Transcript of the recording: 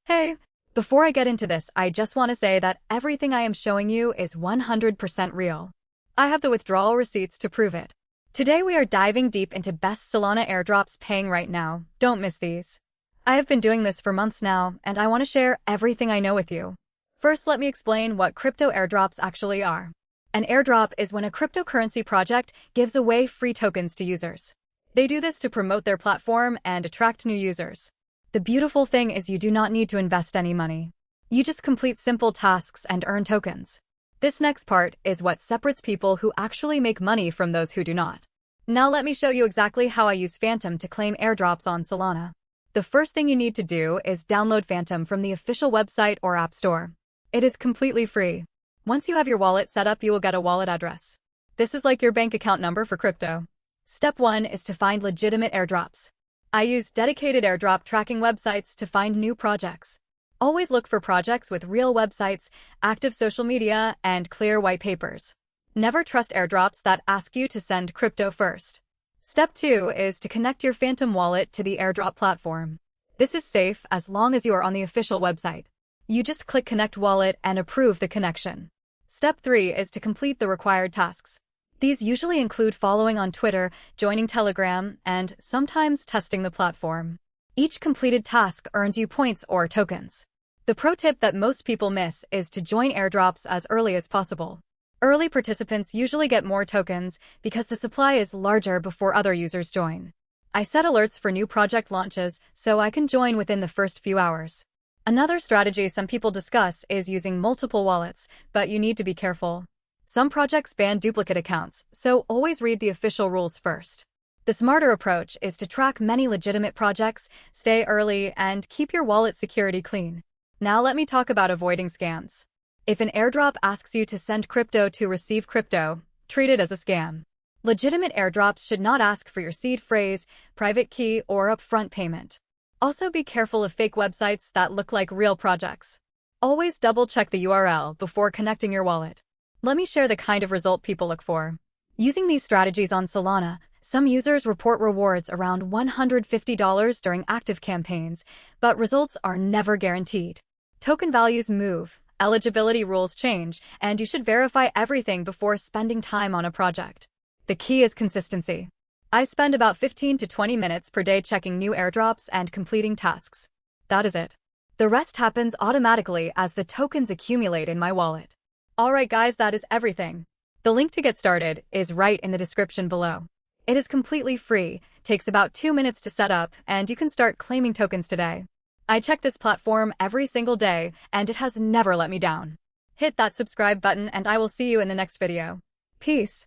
Hey, before I get into this, I just want to say that everything I am showing you is 100% real. I have the withdrawal receipts to prove it. Today we are diving deep into best Solana airdrops paying right now. Don't miss these. I have been doing this for months now, and I want to share everything I know with you. First, let me explain what crypto airdrops actually are. An airdrop is when a cryptocurrency project gives away free tokens to users. They do this to promote their platform and attract new users. The beautiful thing is you do not need to invest any money. You just complete simple tasks and earn tokens. This next part is what separates people who actually make money from those who do not. Now let me show you exactly how I use Phantom to claim airdrops on Solana. The first thing you need to do is download Phantom from the official website or app store. It is completely free. Once you have your wallet set up, you will get a wallet address. This is like your bank account number for crypto. Step 1 is to find legitimate airdrops. I use dedicated airdrop tracking websites to find new projects. Always look for projects with real websites, active social media, and clear white papers. Never trust airdrops that ask you to send crypto first. Step 2 is to connect your Phantom wallet to the airdrop platform. This is safe as long as you are on the official website. You just click Connect Wallet and approve the connection. Step 3 is to complete the required tasks. These usually include following on Twitter, joining Telegram, and sometimes testing the platform. Each completed task earns you points or tokens. The pro tip that most people miss is to join airdrops as early as possible. Early participants usually get more tokens because the supply is larger before other users join. I set alerts for new project launches so I can join within the first few hours. Another strategy some people discuss is using multiple wallets, but you need to be careful. Some projects ban duplicate accounts, so always read the official rules first. The smarter approach is to track many legitimate projects, stay early, and keep your wallet security clean. Now let me talk about avoiding scams. If an airdrop asks you to send crypto to receive crypto, treat it as a scam. Legitimate airdrops should not ask for your seed phrase, private key, or upfront payment. Also be careful of fake websites that look like real projects. Always double-check the URL before connecting your wallet. Let me share the kind of result people look for. Using these strategies on Solana, some users report rewards around $150 during active campaigns, but results are never guaranteed. Token values move, eligibility rules change, and you should verify everything before spending time on a project. The key is consistency. I spend about 15 to 20 minutes per day checking new airdrops and completing tasks. That is it. The rest happens automatically as the tokens accumulate in my wallet. Alright guys, that is everything. The link to get started is right in the description below. It is completely free, takes about 2 minutes to set up, and you can start claiming tokens today. I check this platform every single day, and it has never let me down. Hit that subscribe button and I will see you in the next video. Peace.